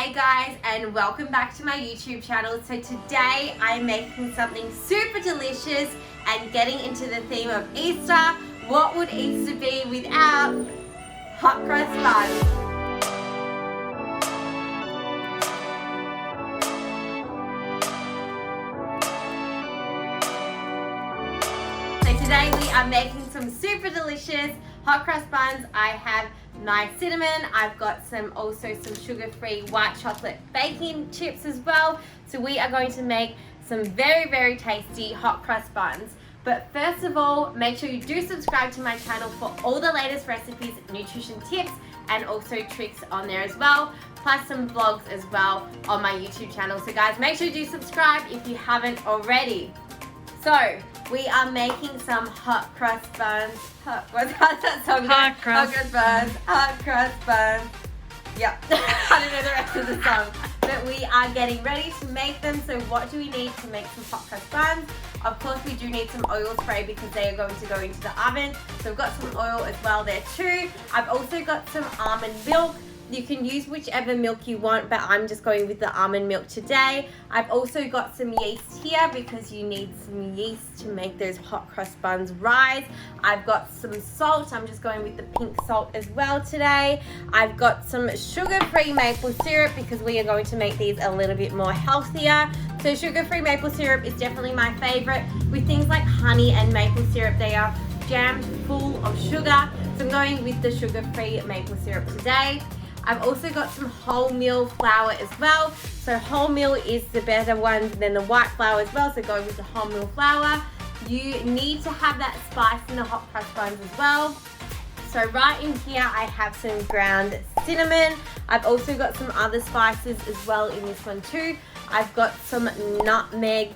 Hey guys, and welcome back to my YouTube channel. So today I'm making something super delicious and getting into the theme of Easter. What would Easter be without hot cross buns? So today we are making some super delicious hot cross buns. I have my cinnamon, I've got also some sugar-free white chocolate baking chips as well. So we are going to make some very tasty hot crust buns. But first of all, make sure you do subscribe to my channel for all the latest recipes, nutrition tips, and also tricks on there as well, plus some vlogs as well on my YouTube channel. So guys, make sure you do subscribe if you haven't already. So we are making some hot crust buns. What's that song? Hot crust buns. Hot crust buns. Yep. I don't know the rest of the song. But we are getting ready to make them. So what do we need to make some hot crust buns? Of course, we do need some oil spray because they are going to go into the oven. So we've got some oil as well there too. I've also got some almond milk. You can use whichever milk you want, but I'm just going with the almond milk today. I've also got some yeast here because you need some yeast to make those hot crust buns rise. I've got some salt. I'm just going with the pink salt as well today. I've got some sugar-free maple syrup because we are going to make these a little bit more healthier. So sugar-free maple syrup is definitely my favorite. With things like honey and maple syrup, they are jammed full of sugar. So I'm going with the sugar-free maple syrup today. I've also got some wholemeal flour as well. So wholemeal is the better one than the white flour as well. So go with the wholemeal flour. You need to have that spice in the hot crust buns as well. So right in here I have some ground cinnamon. I've also got some other spices as well in this one too. I've got some nutmeg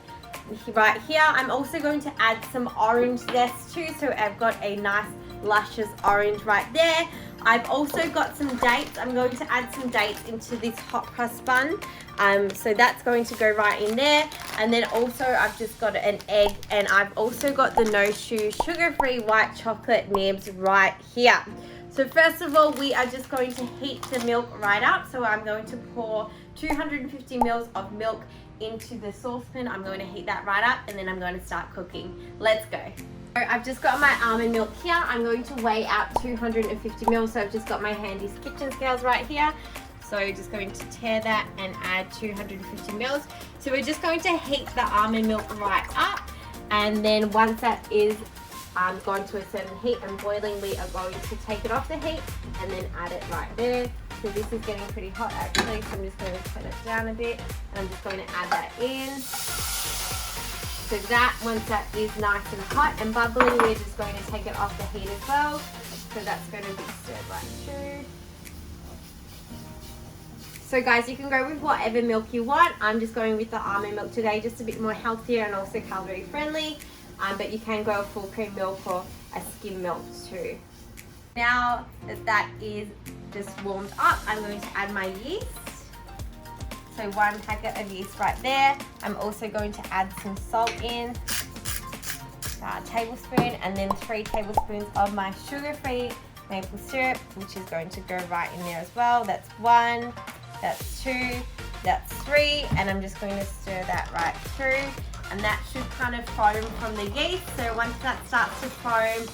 right here. I'm also going to add some orange zest too. So I've got a nice luscious orange right there. I've also got some dates. I'm going to add some dates into this hot crust bun. So that's going to go right in there. And then also I've just got an egg, and I've also got the no shoe sugar-free white chocolate nibs right here. So first of all, we are just going to heat the milk right up. So I'm going to pour 250 mils of milk into the saucepan. I'm going to heat that right up, and then I'm going to start cooking. Let's go. I've just got my almond milk here. I'm going to weigh out 250 mils. So I've just got my handy kitchen scales right here. So just going to tear that and add 250 mils. So we're just going to heat the almond milk right up. And then once that is gone to a certain heat and boiling, we are going to take it off the heat and then add it right there. So this is getting pretty hot actually. So I'm just going to turn it down a bit. And I'm just going to add that in. So that, once that is nice and hot and bubbling, we're just going to take it off the heat as well. So that's going to be stirred right through. So guys, you can go with whatever milk you want. I'm just going with the almond milk today, just a bit more healthier and also calorie friendly. But you can go full cream milk or a skim milk too. Now that is just warmed up, I'm going to add my yeast. So 1 packet of yeast right there. I'm also going to add some salt in, a tablespoon, and then 3 tablespoons of my sugar-free maple syrup, which is going to go right in there as well. That's 1, that's 2, that's 3, and I'm just going to stir that right through. And that should kind of foam from the yeast. So once that starts to foam,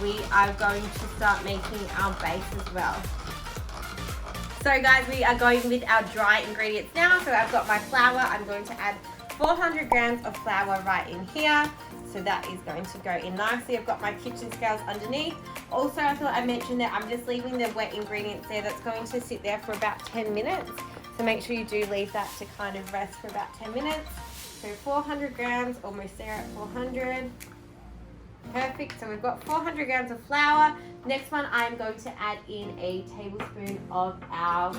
we are going to start making our base as well. So guys, we are going with our dry ingredients now. So I've got my flour. I'm going to add 400 grams of flour right in here. So that is going to go in nicely. I've got my kitchen scales underneath. Also, I thought I mentioned that I'm just leaving the wet ingredients there. That's going to sit there for about 10 minutes. So make sure you do leave that to kind of rest for about 10 minutes. So 400 grams, almost there at 400. Perfect. So we've got 400 grams of flour. Next one, I'm going to add in a tablespoon of our,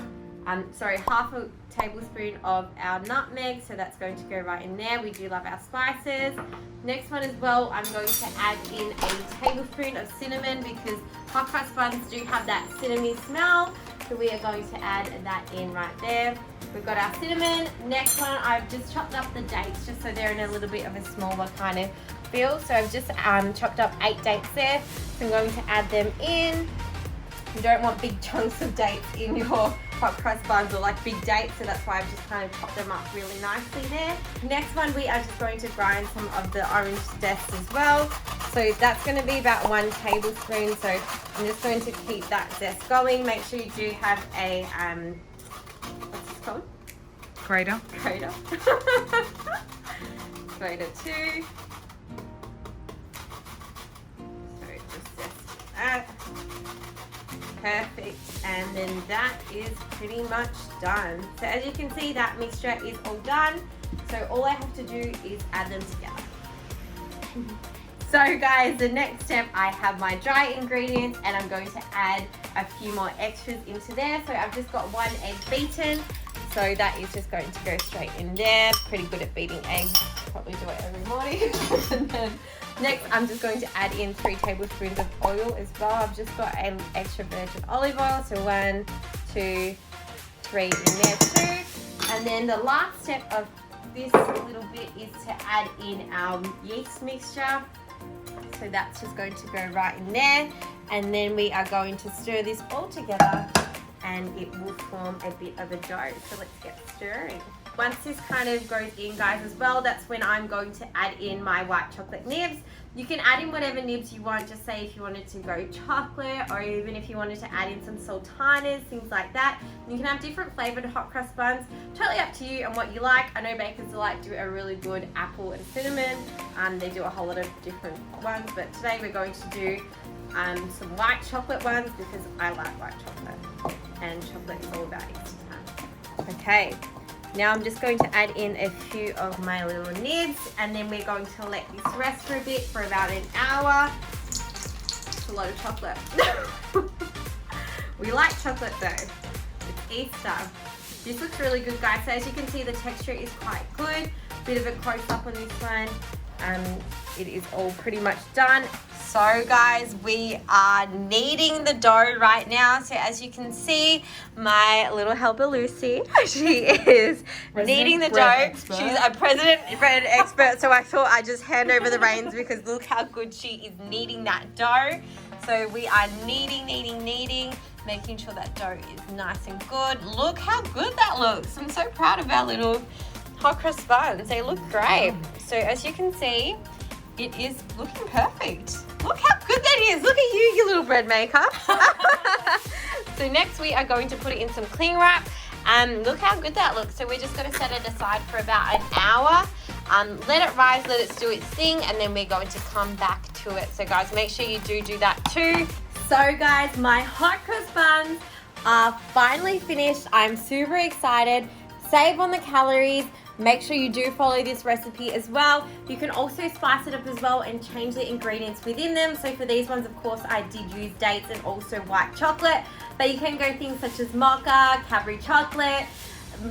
half a tablespoon of our nutmeg. So that's going to go right in there. We do love our spices. Next one as well, I'm going to add in a tablespoon of cinnamon because hot crust buns do have that cinnamon smell. So we are going to add that in right there. We've got our cinnamon. Next one, I've just chopped up the dates just so they're in a little bit of a smaller kind of feel. So I've just chopped up 8 dates there. So I'm going to add them in. You don't want big chunks of dates in your hot crust buns or like big dates, so that's why I've just kind of chopped them up really nicely there. Next one, we are just going to grind some of the orange zest as well. So that's going to be about 1 tablespoon. So I'm just going to keep that zest going. Make sure you do have a what's this called? Grater. Grater. Grater too. So just zest that. Perfect, and then that is pretty much done. So as you can see, that mixture is all done. So all I have to do is add them together. So guys, the next step, I have my dry ingredients and I'm going to add a few more extras into there. So I've just got 1 egg beaten. So that is just going to go straight in there. Pretty good at beating eggs. Probably do it every morning. And then next, I'm just going to add in 3 tablespoons of oil as well. I've just got an extra virgin olive oil. So 1, 2, 3 in there too. And then the last step of this little bit is to add in our yeast mixture. So that's just going to go right in there. And then we are going to stir this all together and it will form a bit of a dough. So let's get stirring. Once this kind of goes in, guys, as well, that's when I'm going to add in my white chocolate nibs. You can add in whatever nibs you want, just say if you wanted to go chocolate or even if you wanted to add in some sultanas, things like that. You can have different flavored hot crust buns, totally up to you and what you like. I know Bakers Delight do a really good apple and cinnamon. They do a whole lot of different ones, but today we're going to do some white chocolate ones because I like white chocolate and chocolate is all about Easter time. Okay. Now I'm just going to add in a few of my little nibs and then we're going to let this rest for a bit for about an hour. It's a lot of chocolate. We like chocolate though. It's Easter. This looks really good, guys. So as you can see, the texture is quite good. Bit of a close up on this one. It is all pretty much done. So guys, we are kneading the dough right now. So as you can see, my little helper Lucy, she is kneading the dough. She's a president bread expert. So I thought I'd just hand over the reins because look how good she is kneading that dough. So we are kneading, making sure that dough is nice and good. Look how good that looks. I'm so proud of our little hot crust buns. They look great. So as you can see, it is looking perfect. Look how good that is. Look at you little bread maker. So next we are going to put it in some cling wrap. Look how good that looks. So we're just going to set it aside for about an hour. Let it rise, let it do its thing, and then we're going to come back to it. So guys, make sure you do that too. So guys, my hot crust buns are finally finished. I'm super excited. Save on the calories. Make sure you do follow this recipe as well. You can also spice it up as well and change the ingredients within them. So for these ones, of course, I did use dates and also white chocolate, but you can go things such as mocha, Cadbury chocolate,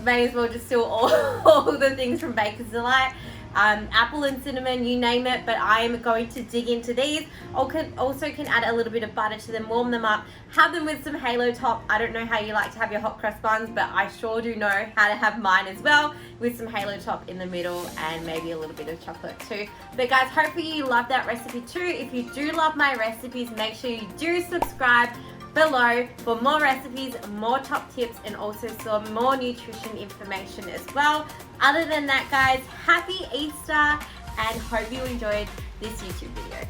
may as well just do all the things from Baker's Delight. Apple and cinnamon, you name it, but I am going to dig into these. Also can add a little bit of butter to them, warm them up, have them with some halo top. I don't know how you like to have your hot crust buns, but I sure do know how to have mine as well, with some halo top in the middle and maybe a little bit of chocolate too. But guys, hopefully you love that recipe too. If you do love my recipes, make sure you do subscribe below for more recipes, more top tips, and also some more nutrition information as well. Other than that, guys, happy Easter and hope you enjoyed this YouTube video.